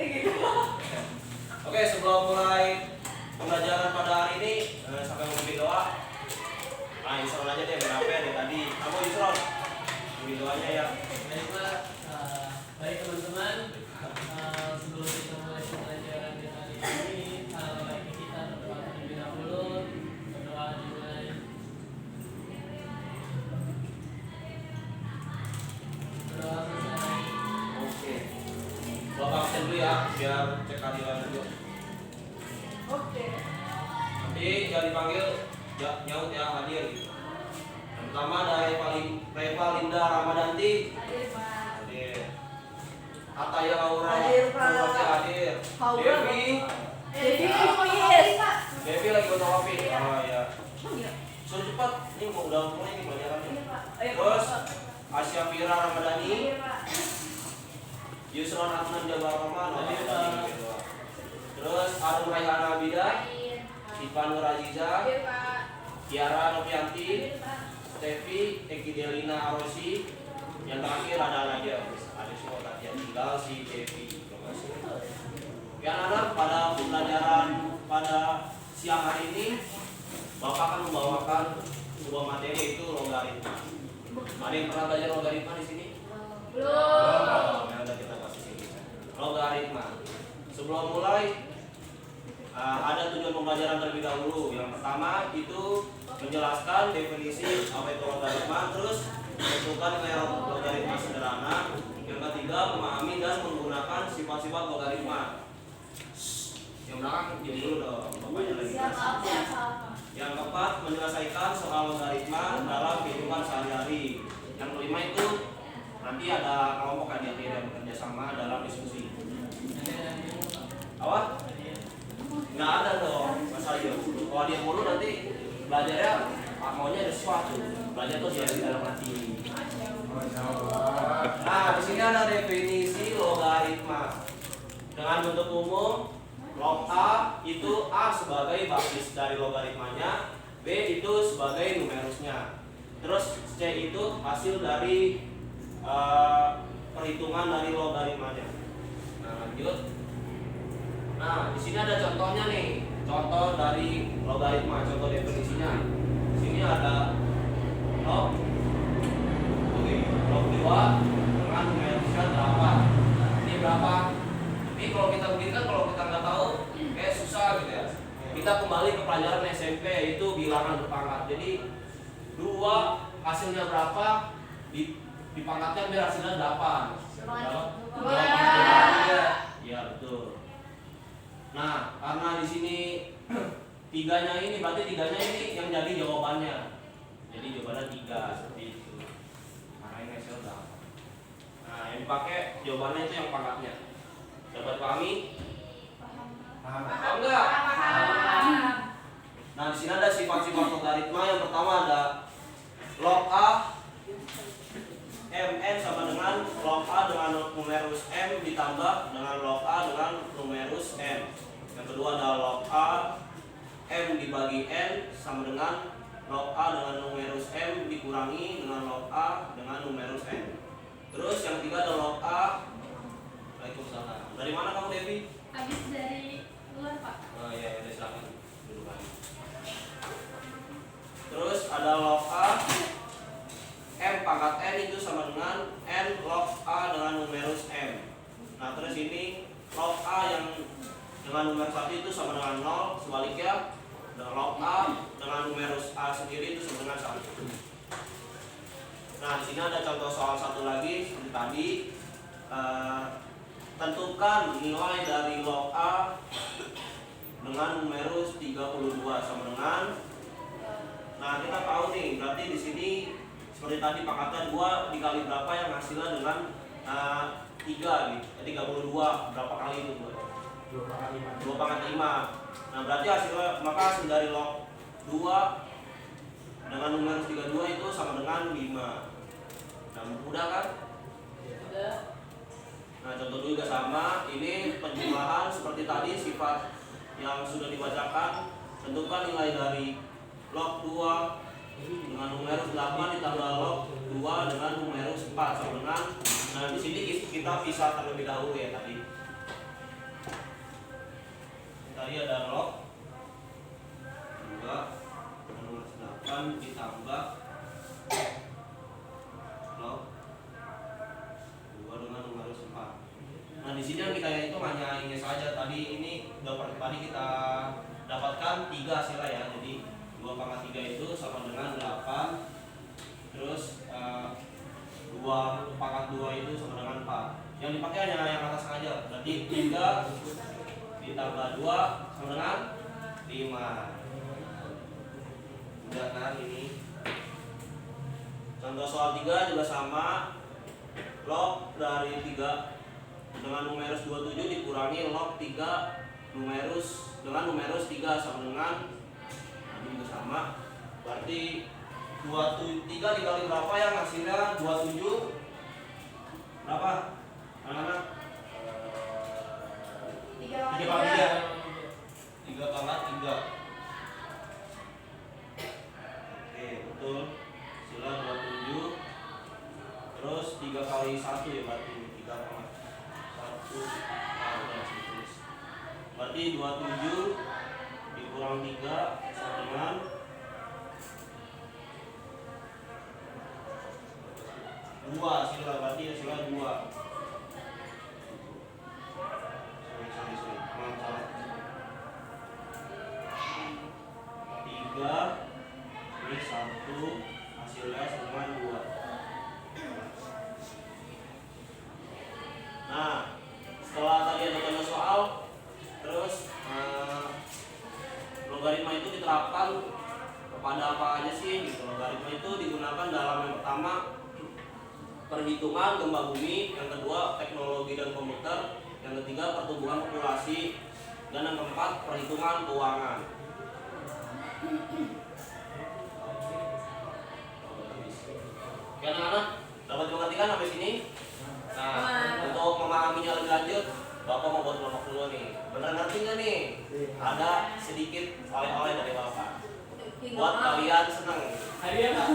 Oke, sebelum mulai pembelajaran pada hari ini, sampai memimpin doa. Nah, Yusron aja deh berapa dari tadi. Kamu Yusron, memimpin doanya ya. Baik teman-teman, sebelum kita mulai pembelajaran di hari ini, baiknya kita berdoa terlebih dahulu. Berdoa dimulai. Berdoa selesai. Oke. Bapak absen dulu ya, biar cek keadilan dulu. Oke. Nanti jangan dipanggil nyaut ya, hadir gitu. Yang pertama ada Reva Linda Ramadanti. Hadir, Pak. Hadir. Ataya Aura. Hadir, Pak. Hadir. Aura. Devi. Devi, yes. Devi lagi baca wafi. Iya. Oh ya. Oh iya. Suruh cepat, ini mau udah mulai nih pelajarannya. Iya, Pak. Ayo, Terus Pak. Asya Fira Ramadhani, Hadir, Pak. Yusron Adnan Jabar Rahman. Hadir, Pak. Terus Arum Raihana Abida, Hadir. Ivan Nur Aziza, Hadir, Pak. Kiara Novianti, Hadir, Pak. Stevi, Eki Delina Arosi. Yang terakhir ada aja, ada semua tadi yang tinggal si Devi. Ya anak, pada pembelajaran pada siang hari ini Bapak akan membawakan sebuah materi, yaitu logaritma. Ada yang pernah belajar logaritma di sini? Belum. Yang ada kita bahas di sini. Logaritma. Sebelum mulai ada tujuan pembelajaran terlebih dahulu. Yang pertama itu menjelaskan definisi apa itu logaritma, terus menentukan nilai logaritma sederhana. Yang ketiga memahami dan menggunakan sifat-sifat logaritma. Yang belakang jadi dulu dong, bapaknya lagi. Yang keempat menyelesaikan soal logaritma dalam kehidupan sehari-hari. Yang kelima itu nanti ada kelompok yang bekerja sama dalam diskusi. Awat? Nggak ada dong, masa iya. Kalau dia mulu nanti belajarnya maunya ada sesuatu. Belajar tuh dia di dalam hati. Nah, di sini ada definisi logaritma. Dengan bentuk umum, log A itu A sebagai basis dari logaritmanya, B itu sebagai numerusnya. Terus C itu hasil dari perhitungan dari logaritmanya. Nah, lanjut. Nah, di sini ada contohnya nih. Contoh dari logaritma, contoh definisinya. Di sini ada log 2 dengan numerusnya 8. Ini berapa? Ini kalau kita begini kan, kalau kita nggak tahu kayak susah gitu ya. Kita kembali ke pelajaran SMP, yaitu bilangan berpangkat. Jadi 2 hasilnya berapa, dipangkatkan biar hasilnya 8. Dua. Iya betul. Nah, karena di sini tiganya ini berarti tiganya ini yang jadi jawabannya. Jadi jawabannya 3 seperti itu. Karena ini hasil 8. Nah, yang dipakai jawabannya itu yang pangkatnya. Dapat pahami? Paham enggak? Paham. Nah, di sini ada sifat-sifat logaritma. Yang pertama ada log A mn sama dengan log A dengan numerus m ditambah dengan log A dengan numerus n. Yang kedua ada log A m dibagi n sama dengan log A dengan numerus m dikurangi dengan log A dengan numerus n. Terus yang ketiga ada log A. Waalaikumsalam. Dari mana kamu Devi? Habis dari luar, Pak. Oh iya, udah silakan duduk lagi. Terus ada log A m pangkat n itu sama dengan n log A dengan numerus m. Nah, terus ini log A yang dengan numerus 1 itu sama dengan 0, sebaliknya log A dengan numerus A sendiri itu sama dengan 1. Nah, di sini ada contoh soal satu lagi seperti tadi. Tentukan nilai dari log A dengan numerus 32 sama dengan. Nah, kita tahu nih, berarti di sini seperti tadi pangkatnya 2 dikali berapa yang hasilnya dengan 3 gitu. Jadi 32 berapa kali itu? 2 pangkat 5. Nah, berarti hasilnya, maka hasil dari log 2 dengan numerus 32 itu sama dengan 5. Nah, mudah kan? Udah. Nah, contoh juga sama. Ini penjumlahan seperti tadi, sifat yang sudah dibacakan. Tentukan nilai dari log 2 dengan numerus 8 ditambah log 2 dengan numerus 4 sama dengan. Nah, di sini kita pisah terlebih dahulu ya tadi. tadi ada log 2 minus 8 ditambah log 2 dengan numerus 4. Nah di sini yang kita hitung hanya ini saja. Tadi ini tadi kita dapatkan 3 hasilnya ya. Jadi 2 pangkat 3 itu sama dengan 8. Terus 2 pangkat 2 itu sama dengan 4. Yang dipakai hanya yang atas saja. Berarti 3 ditambah 2 sama dengan 5. Udah kan ini. Contoh soal 3 juga sama. Log dari 3 dengan numerus 27 dikurangi log 3 numerus dengan numerus 3 sama dengan ini juga sama. Berarti 23 dikali berapa yang hasilnya 27? Berapa? Anak-anak? 3 kali 3. 3 pangkat 3. Oke, betul. Sila 27. Terus 3 kali 1 ya berarti 3 pangkat 1. Nah, udah ditulis. Berarti 27 dikurang 3 sama dengan 2. Sila berarti ya sila 2. Sorry. Salah. 3 ini 1 hasilnya sama 2. Nah, setelah tadi ada contoh soal, terus logaritma itu diterapkan kepada apa aja sih? Gitu. Logaritma itu digunakan dalam yang pertama perhitungan gempa bumi, yang kedua teknologi dan komputer, yang ketiga pertumbuhan populasi, dan yang keempat perhitungan keuangan. Oke anak-anak, dapat dimengerti kan sampai sini? Nah, untuk memahaminya lebih lanjut, Bapak mau buat kelompok dulu nih. Bener ngerti nggak nih? Ada sedikit oleh-oleh dari Bapak. Buat kalian seneng. Hadiah Pak.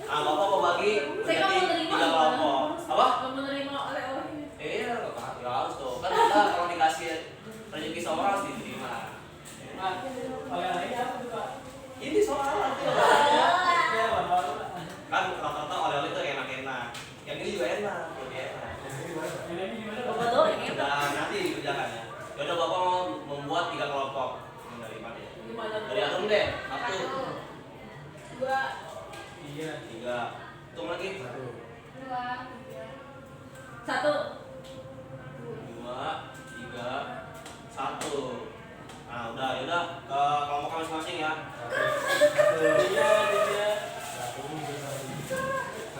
Nah, Bapak mau bagi jadi 3 kelompok. Apa? Kamu menerima oleh-oleh ini. Iya, ya harus tuh. Kan kita kalau dikasih rezeki sama orang harus diterima. Pak, oleh-oleh apa tuh Pak? Ini soal tuh. Ya, baru Pak. Kan rata-rata oleh-oleh itu enak-enak. Yang ini juga enak, lebih enak. Ini gimana Pak? Bapak doang yang enak. Nah, nanti dikerjakan ya. Yaudah Bapak mau membuat 3 kelompok. Ini dari mana ya? Dari Arum deh. 1, 2, 3. Hitung lagi. 2, 1. 2, 3, 1. Nah, udah, yaudah ke kelompok masing-masing ya. Iya.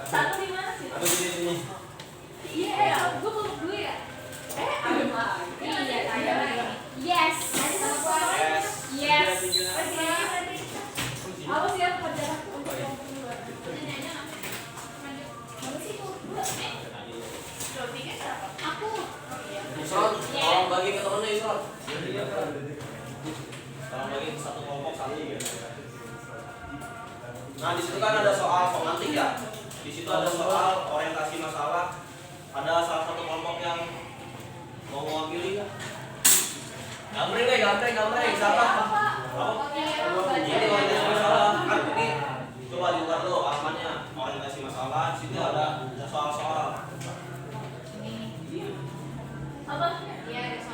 1 di mana sih? Iya, gue mau dulu ya. Ada lagi. Iya, ada. Yes. Yes. Yes. Oke. Apa sih yang pelajaran untuk yang kedua? Mana sih tuh? Aku. Isron, tolong bagi ke temennya Isron. Tolong bagi satu kelompok 1. Nah, di situ kan ada soal semantik ya. Di situ ada soal orientasi masalah. Ada salah satu kelompok yang mau mewakili ya. Gambreng deh, gambreng. Siapa? Apa? Ini orientasi masalah. Kan ini coba dibuka dulu halamannya. Orientasi masalah. Di situ ada soal-soal. Apa?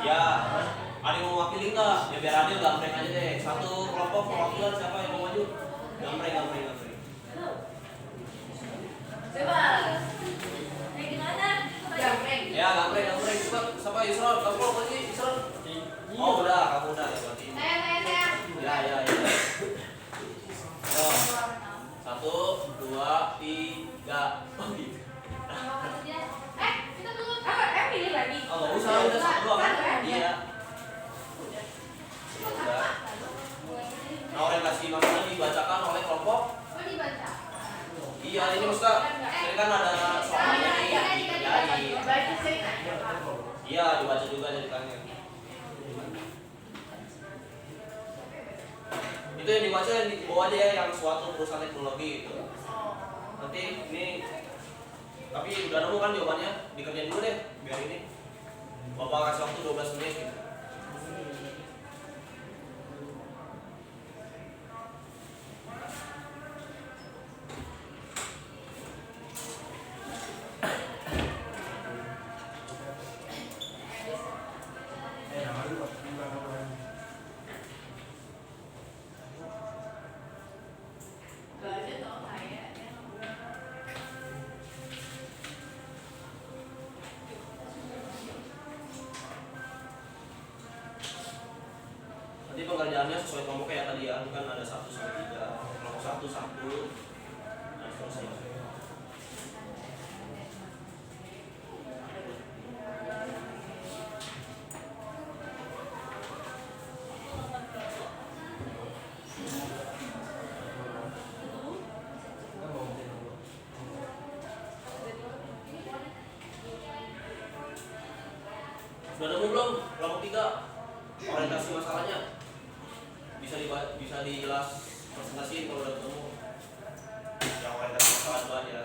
Ya, ada yang mau mewakili nggak? Ya biar adil, gambreng aja deh. Satu kelompok perwakilan siapa yang mau maju? Gambreng. Coba. Gimana? Gambreng. Ya, gambreng. Coba, siapa Isron? Kamu mau apa sih, Isron? Oh, udah, kamu udah ya berarti. Saya. Ya. Oh. 1, 2, 3. Oh gitu. Kita dulu. Pilih lagi. Oh, nggak usah, udah 1 doang kan? Iya. Udah. Nah, orientasi masalah dibacakan oleh kelompok. Oh, dibaca. Iya, ini Ustaz. Ini kan ada soalnya nih. Baca cerita. Iya, dibaca juga ceritanya. Itu yang dibaca yang di bawah aja ya, yang suatu perusahaan teknologi itu. Nanti ini tapi udah nemu kan jawabannya, dikerjain dulu deh biar ini. Bapak kasih waktu 12 menit gitu. gilirannya sesuai kelompoknya ya tadi ya, kan ada 1 sampai 3. Kelompok 1 1 dan seterusnya. Sudah nemu belum kelompok 3 orientasi masalahnya? Bisa dijelas presentasiin kalau udah ketemu. Yang orientasi masalah itu aja.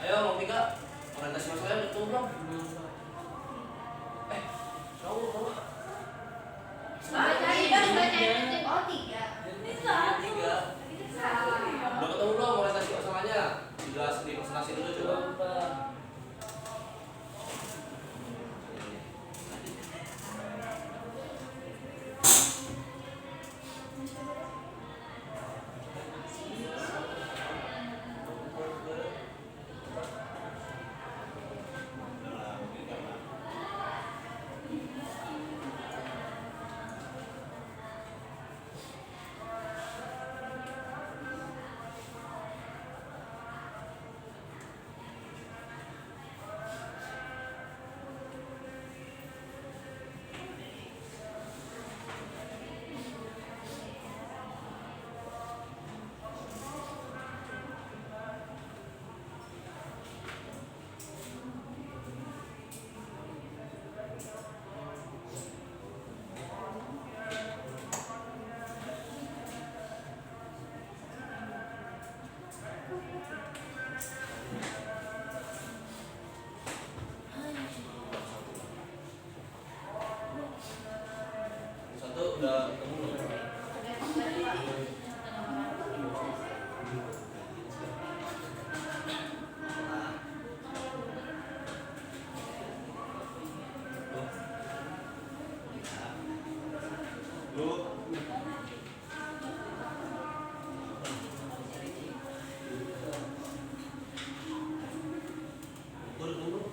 Ayo mau 3 orientasi masalahnya udah ketemu belum? Kamu Oh, 3. Ini 3 udah ketemu belum orientasi masalahnya? Dijelasin di presentasi dulu coba. Satu udah ketemu belum? Lu udah ketemu belum?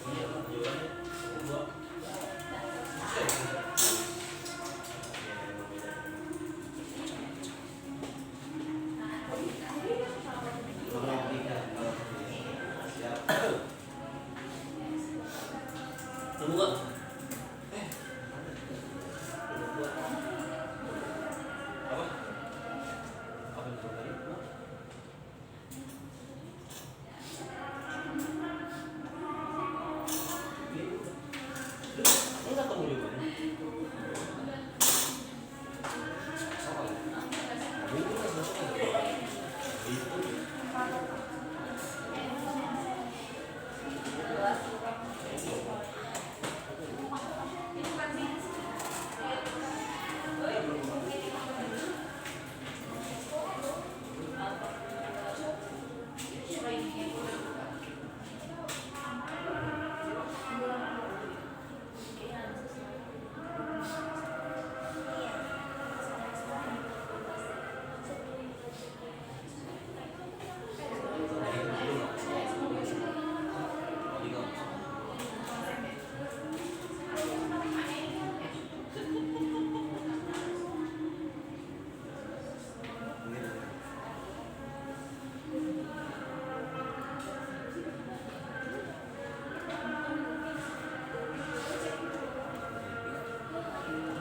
Iya, jawabannya 2. Nemu gak?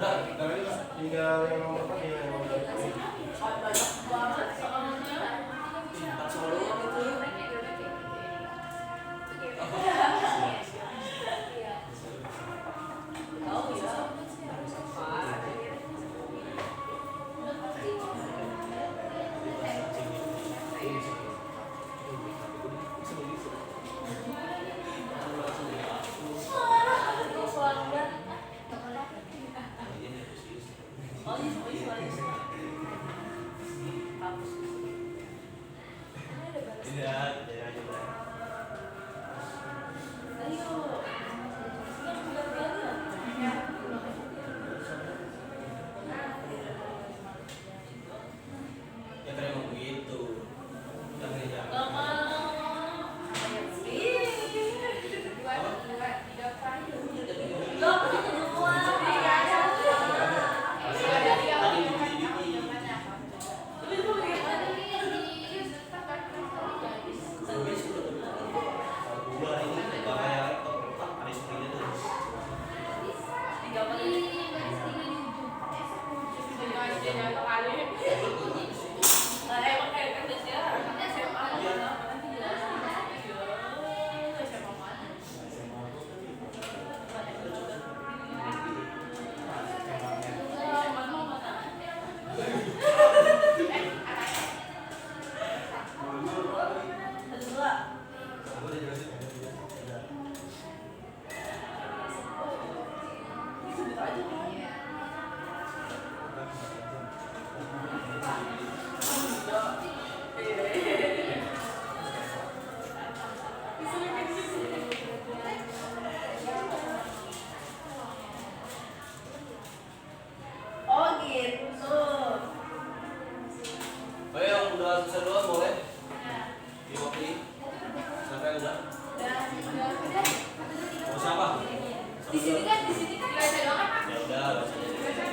Udah, tinggal yang nomor apa ya? Banyak banget soalnya. Empat solo itu. Oh iya. Tidak, tidak aja. Ya kan emang begitu. Jangan ya. Gua ini nggak kayak laptop lengkap, ada screen-nya tuh. Oh gitu. Oh yang udah selesai doang boleh? Diwakili. Sampai udah. Mau siapa? Di sini kan baca doang kan? Ya udah, baca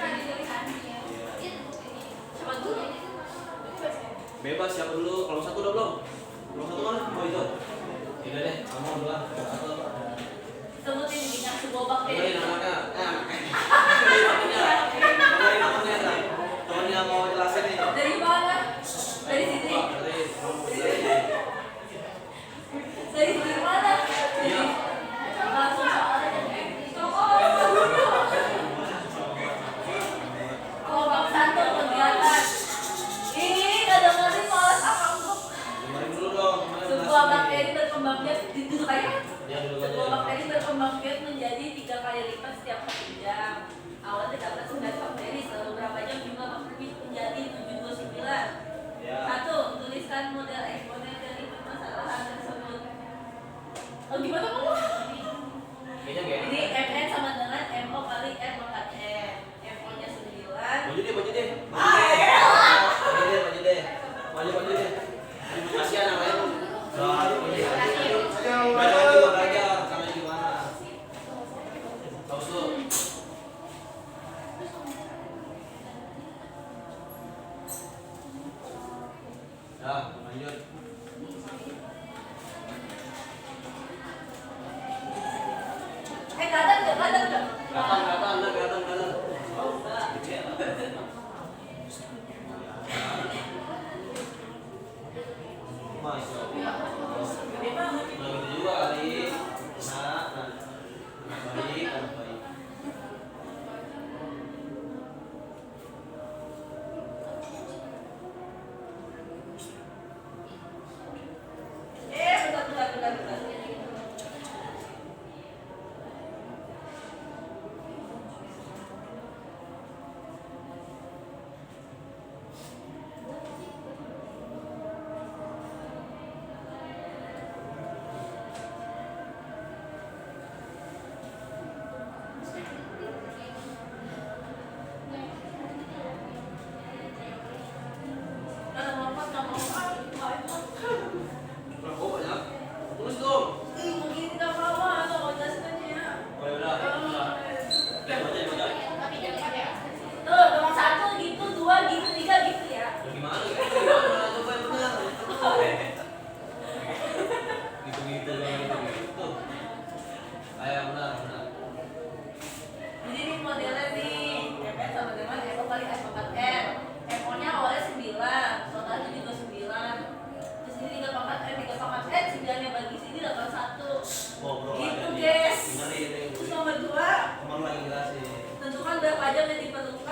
aja. Coba dulu. Bebas siapa dulu? Kalau satu udah belum? Kalau satu mana? Oh itu. Tidak deh, kamu duluan. Kalau satu. Sebutin minyak subobak Dengerin deh. namanya. Dengerin namanya. Temennya mau jelasin nih. Dari mana? Dari sini. Dari sini mana? Iya. Langsung soalnya. Kompak satu kegiatan. Ini kadang-kadang malas aku. Dengerin dulu dong. temennya Sebuah jelasin. bakteri berkembang biak duduk aja. Ya dulu Sebuah aja. bakteri berkembang biak menjadi 3 kali lipat setiap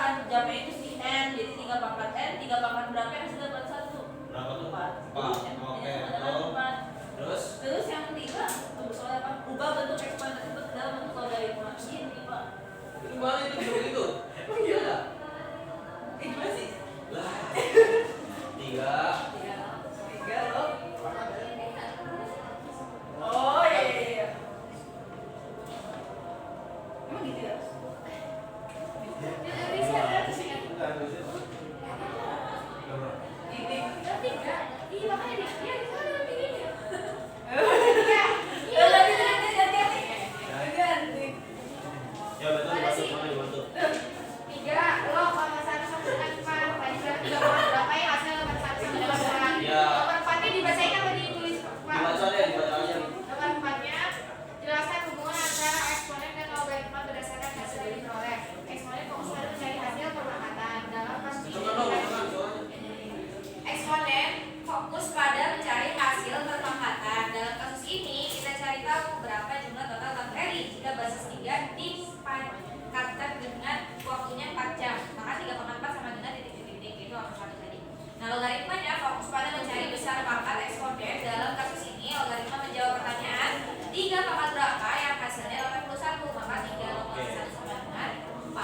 kan jamnya itu si N, jadi 3 pangkat N, 3 pangkat berapa yang hasil dapat 1? Berapa tuh? 4. 4. Oke. Terus? Terus yang ketiga, soalnya apa? Ubah bentuk eksponen tersebut ke dalam bentuk logaritma. Ini Pak. Gimana itu bisa begitu? Emang iya nggak? Gimana sih? Lah. 3. 3 loh. Oh iya. Emang gitu ya? Bisa ada sih kan? Ini. Iya makanya dia di sana tingginya. Ya betul dibantu, mana dibantu? 3 lo sama 1 sama 4 tadi berapa ya hasil nomor 1 sama nomor 4 Ya. nomor 4 nya dibacain apa ditulis Pak? Dibaca deh, dibaca aja. Nomor 4 nya jelaskan hubungan antara eksponen dan logaritma berdasarkan hasil yang diperoleh. Eksponen fokus pada mencari hasil perangkatan dalam kasus ini. Coba dong, coba. Eksponen fokus pada mencari hasil perpangkatan. Dalam kasus ini kita cari tahu berapa jumlah total bakteri. Jika basis 3 dipangkatkan dengan waktunya 4 jam, maka 3,4 sama dengan titik-titik itu angka 1 tadi. Nah, logaritmanya fokus pada mencari besar pangkat eksponen. Dalam kasus ini logaritma menjawab pertanyaan 3 pangkat berapa yang hasilnya 81, maka 3 lompat 1 sama dengan 4.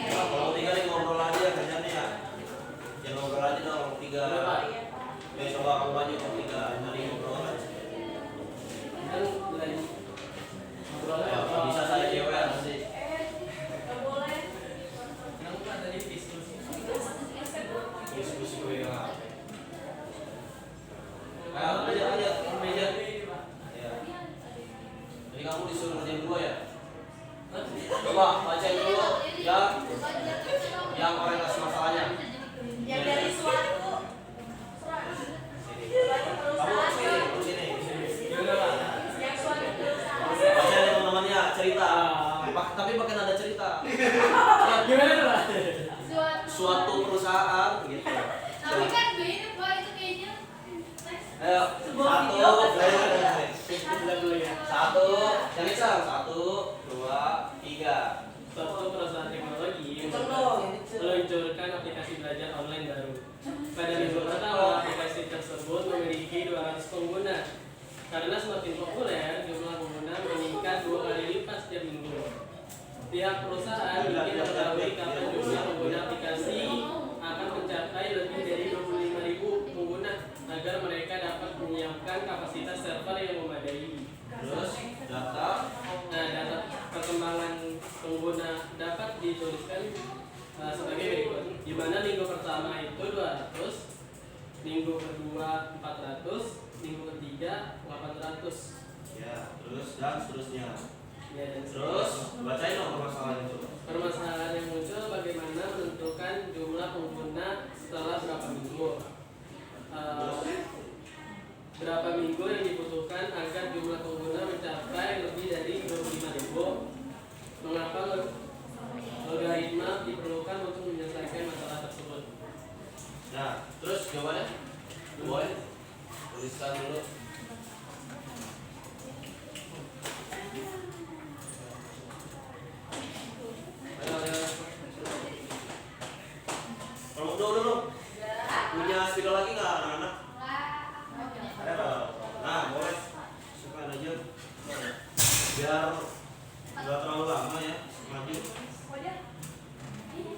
Nah, kalau 3 nih ngobrol aja kerjanya ya. Jangan ngobrol aja dong, 3. Ya coba kamu aja kalau 3 nyari ngobrol aja. Kan udah ngobrolnya Ya, apa? bisa saya cewek nanti. Gak boleh. Yang bukan tadi diskusi. Diskusi gue yang apa? Ayo, aja, meja. Ya. Jadi kamu disuruh ngerjain dulu ya? Coba bacain dulu yang orientasi masalahnya. Yang dari suatu Kamu sini. Gimana Pak? yang suatu Bacain teman-temannya cerita. Tapi pakai nada cerita. Gimana tuh Pak? Suatu perusahaan gitu. Tapi kan beda Pak itu kayaknya. Ayo, Kita dulu ya. satu, yang iseng, 1, 2, 3. Suatu perusahaan teknologi Hitung dong. meluncurkan aplikasi belajar online baru. Pada minggu pertama, aplikasi tersebut memiliki 200 pengguna. Karena semakin populer, jumlah pengguna meningkat 2 kali lipat setiap minggu. Pihak perusahaan ingin mengetahui kapan jumlah pengguna aplikasi akan mencapai lebih dari 25.000 pengguna agar mereka dapat menyiapkan kapasitas server yang memadai. Terus data. Nah, data perkembangan pengguna dapat dituliskan sebagai berikut. Di mana minggu pertama itu 200, minggu kedua 400, minggu ketiga 800. Ya, terus dan seterusnya. Ya, dan Terus bacain dong permasalahan itu. permasalahan yang muncul bagaimana menentukan jumlah pengguna setelah berapa minggu. Berapa minggu yang dibutuhkan agar jumlah pengguna mencapai lebih dari 25.000. Mengapa logaritma diperlukan untuk menyelesaikan masalah tersebut. Nah, terus jawabannya? Boleh tuliskan dulu. Ayo. Kalau dulu. Punya spidol lagi nggak anak-anak? Ada nggak? Nah, boleh. Suka aja. Biar nggak terlalu lama ya maju.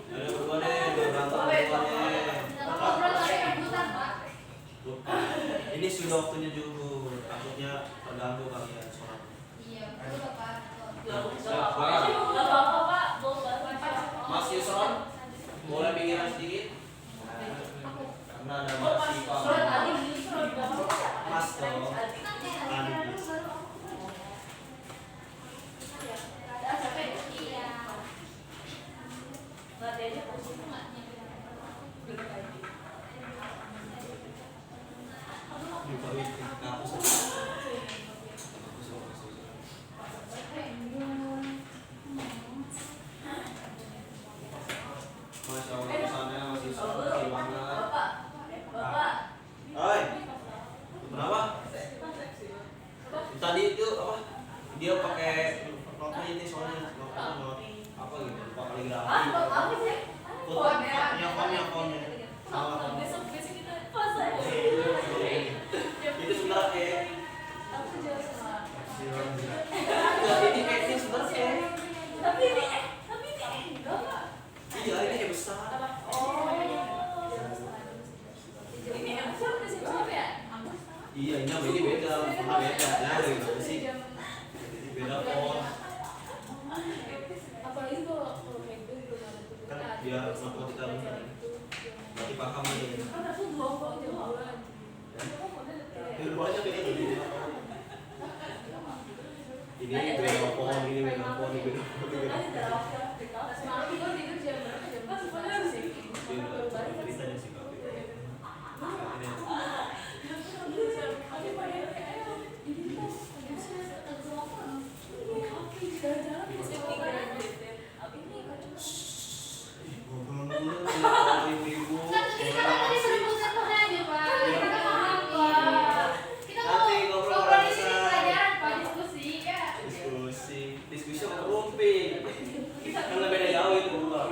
Ada berdua deh, berantem berdua deh. Lupa. Ini sudah waktunya zuhur. Takutnya terganggu kalian sholat. Mas Yusron, boleh pinggiran sedikit? Karena ada Mas Ipa. Mas dong. Adi. Masya Allah, pesannya masih sangat banget. Bapak, Hai, kenapa? kaligrafi. Apa sih? Fontnya. Salah. Itu sebenarnya kayak ini sebenarnya Tapi ini enggak, Pak. iya ini kayak besar. Ini yang besar udah siapa ya? Iya ini sama ini beda, warna beda. Nah gimana sih? Beda font. Apalagi kalau kayak gitu Kan biar matematika benar. Berarti paham nih. kan aku dua kok jawaban. Banyak ini. Ini beda font, ini beda font, ini beda font, ini beda font. Semalam gue tidur jam berapa? Jam 11 sih. Baru balik kan. Ceritanya sih Kak. Ngobrol dulu ya ibu-ibu. Kan kita kan tadi sebut-sebutnya aja, Pak. Kita paham, Pak. Kita mau Nanti ngobrol ngobrol di sini besar. pelajaran, Pak, diskusi ya. Diskusi sama rumpi. Kan udah beda jauh itu berdua.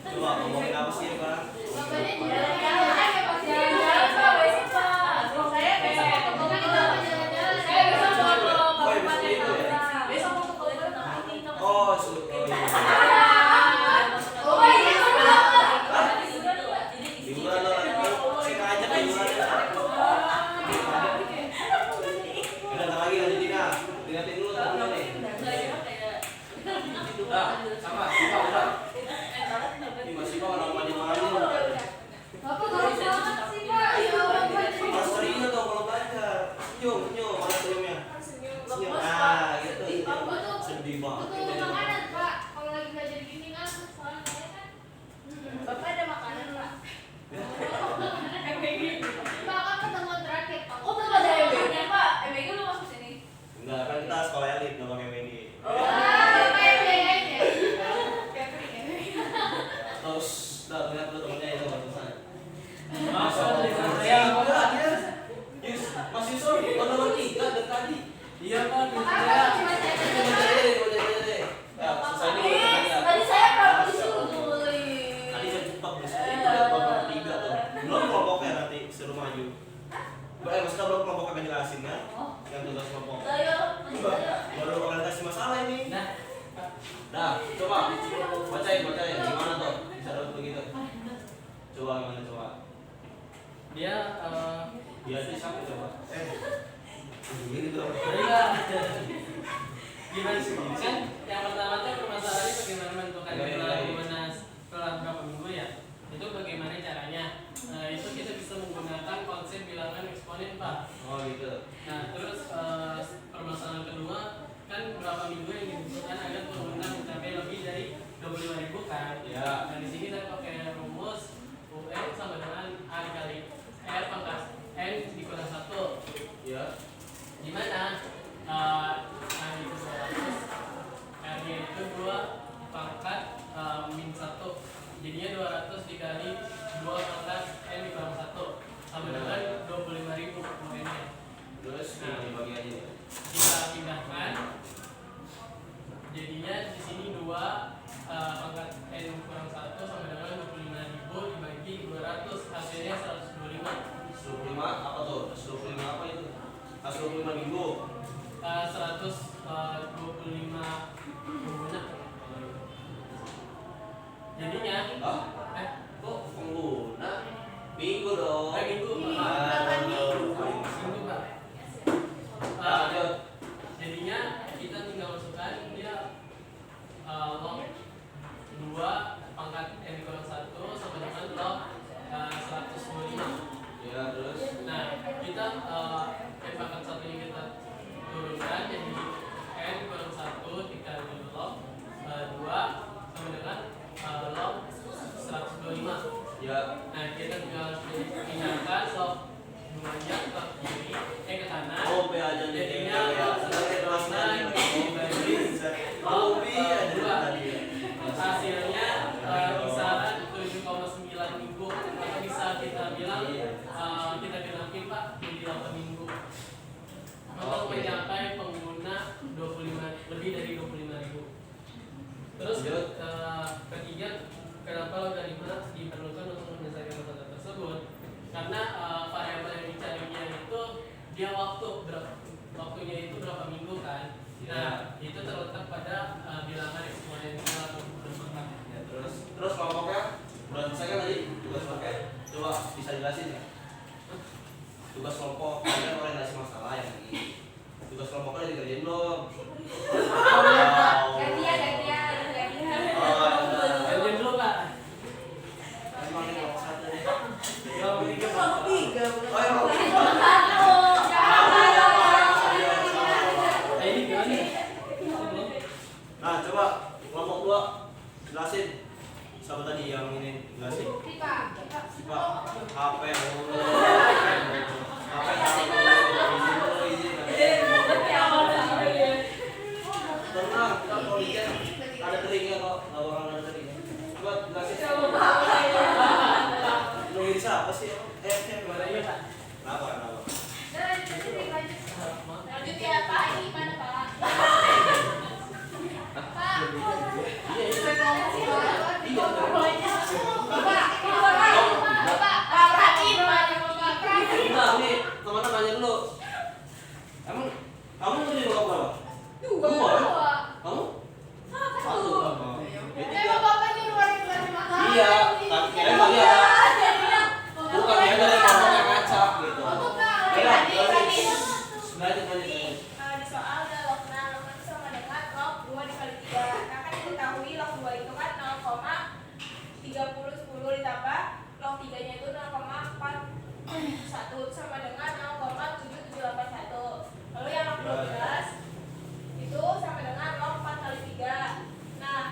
Coba ngomongin apa sih Pak? Bapaknya jalan-jalan aja, Pak. Jalan-jalan, Pak, besok, Pak. Saya besok mau ke Kita Bogor. mau jalan-jalan. Saya besok mau ke Oh, ya, besok Kabupaten itu ya? Tangerang. Besok mau ke Bogor sama ini. Oh, iya. Oh, iya, sudah. Liburan lo, saya ngajak liburan. Udah ntar lagi lanjut Dina. Lihatin dulu temennya nih. Sama, Sipa udah. Ini masih Sipa orang maju-maju. Bapak galak banget sih, Pak. Ya Allah, Pak. Harus serius dong kalau belajar. Senyum, mana senyumnya? Senyum. Nah, gitu. Bapak tuh Sedih banget. butuh makanan, Pak. Kalau lagi belajar gini kan, soalnya saya kan. Bapak ada makanan, Pak? Pak, kan pertemuan terakhir, Pak. Oh, Bapak ada MBG, Pak. MBG lu masuk sini. Enggak, kan kita sekolah elit, nggak pakai MBG. Bapak yang jagain ya. Terus, udah lihat dulu temennya itu barusan. Masuk di sana. Ya, enggak, dia. Mas Yusuf, baru nomor 3 dari tadi. Iya Pak, gitu Makanya ya. cuma saya Coba aja deh. Ya, selesai dulu tadi ya. Tadi saya pernah disuruh. Tadi jam 4 udah nomor 3 tuh. Belum kelompoknya nanti suruh maju. Maksudnya belum kelompoknya kan jelasin kan? Yang tugas kelompok. Saya Baru orientasi masalah ini. Nah, coba bacain. Gimana tuh? Bisa dapat begitu? Coba gimana? Dia Dia sih siapa coba? Begini tuh. iya. Gimana sih? Kan yang pertama tuh permasalahannya bagaimana menentukan jumlah pengguna setelah berapa minggu ya? Itu bagaimana caranya? Itu kita bisa menggunakan konsep bilangan eksponen Pak. Oh gitu. Nah terus permasalahan kedua kan berapa minggu yang dibutuhkan agar pengguna mencapai lebih dari 25.000 kan? Ya. Nah di sini saya pakai rumus UN sama dengan A dikali R pangkat N dikurang 1. Ya. Di mana A itu 100 Nah, itu terletak pada bilangan eksponensial atau berpangkat. Ya, terus kelompoknya udah selesai kan tadi tugas kelompoknya? Coba bisa jelasin ya? Tugas kelompok kan orientasi masalah yang ini. Tugas kelompoknya dikerjain belum? Gantian. Gantian dulu Pak. Emang ini kelompok satu nih. Kelompok tiga. Kelompok 3. Oh ya, kelompok tiga. Ini gimana nih? Nah, coba kelompok 2 jelasin. Siapa tadi yang ini jelasin? Pipa. Siapa? HP dulu. HP dulu izin. Tenang, kita politik ada teringnya kok, nggak bakal ada teringnya. Coba jelasin. Lu ini siapa sih? Gimana ya Pak? Kenapa? Lanjut ya Pak, ini gimana Pak? Pak, Bentar, nih teman-teman tanya dulu. Emang kamu ngerjain kelompok berapa? Dua. Kamu? Satu. emang Bapak nyuruh orang kelas 5 kali. Iya, tapi kirain tadi ada. Bukan ya dari kelompoknya ngacak gitu. Lanjut. Di soal ada log 6 itu sama dengan log 2 dikali 3. Nah kan diketahui log 2 itu kan 0,30 10 ditambah log 3 nya itu 0,41 sama dengan 0,7781. Lalu yang log 12 itu sama dengan log 4 kali 3. Nah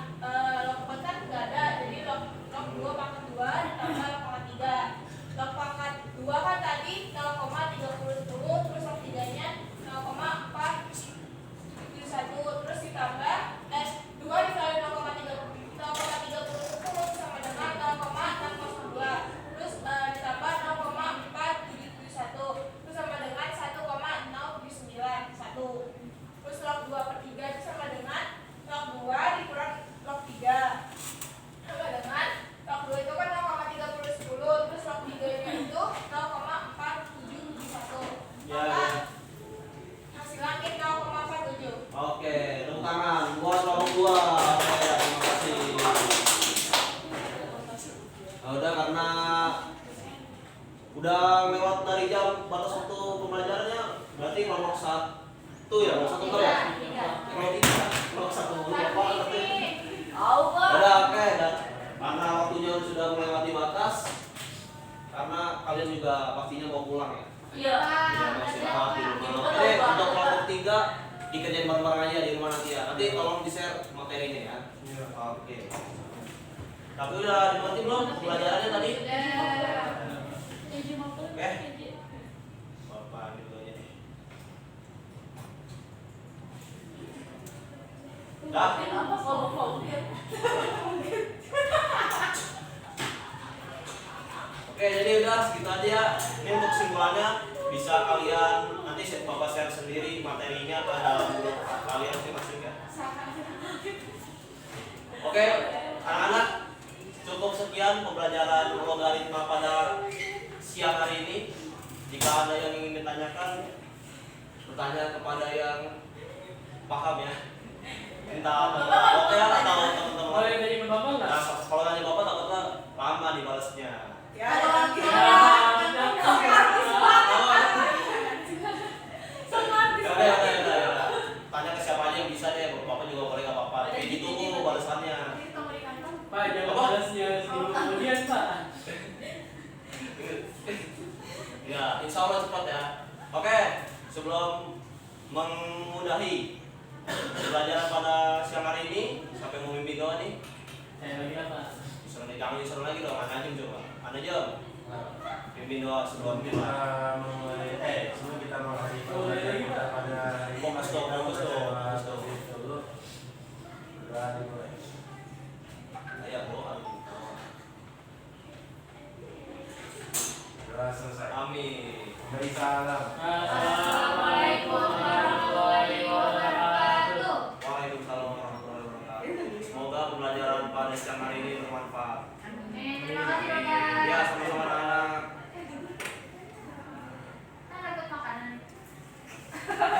log 4 kan nggak ada, jadi log 2 pangkat 2 ditambah log pangkat 3. Log pangkat 2 kan tadi 0,3010, terus log 3 nya 0,471, terus ditambah 2 dikali 0,3010 sama dengan 0,602, terus ditambah 0,4771, terus sama dengan 1,0791, terus log 2/3 itu sama dengan log 2 dikurang log 3 sama dengan log 2 itu kan 0,3010, terus log 3 nya itu 0,4771. Ya. Hasil akhir 0,47. Oke, tepuk tangan buat kelompok 2. Oke, terima kasih. Nah, udah karena udah lewat dari jam batas waktu pembelajarannya, berarti kelompok 1 ya, kelompok 1 ya? Kelompok 1 lupa nanti. Udah oke, dan karena waktunya sudah melewati batas, karena kalian juga pastinya mau pulang ya. Iya. Ya, mau istirahat di rumah. Oke, untuk kelompok 3 dikerjain bareng-bareng aja di rumah nanti ya. Nanti tolong di-share materinya ya. Oke. Tapi udah dimengerti belum pelajarannya tadi? Oke. Bapak dulu aja nih. Dah. Kenapa kelompok ya? Oke, jadi udah segitu aja ya. Ini untuk kesimpulannya bisa kalian nanti Bapak share sendiri materinya ke dalam grup kalian masing-masing ya. Oke, anak-anak, cukup sekian pembelajaran logaritma pada siang hari ini. Jika ada yang ingin ditanyakan, bertanya kepada yang paham ya. Minta oke atau teman-teman. Boleh nanya ke Bapak nggak? Nah, kalau nanya Bapak takutnya lama dibalasnya. Ya. Ya. Tanya ke siapa aja yang bisa deh, Bapak juga boleh nggak apa-apa. Kayak ditunggu balasannya. Pak, jangan balasnya seminggu kemudian Pak. Ya, insya Allah cepat ya. Oke, sebelum mengudahi pembelajaran pada siang hari ini, sampai mau mimpi doang nih. Saya lagi apa? Jangan disuruh lagi dong, mana jam coba. Mana jam? Pimpin doa sebelum Kita mulai sebelum kita mengakhiri pembelajaran kita pada hari ini, Fokus dong, fokus dong, fokus dong. dulu sudah dimulai. Ayo doa. Sudah selesai. Amin. Beri salam. Assalamualaikum warahmatullahi wabarakatuh. Waalaikumsalam warahmatullahi wabarakatuh. Semoga pembelajaran pada siang hari ini bermanfaat. Terima kasih Bapak. Ya, sama-sama.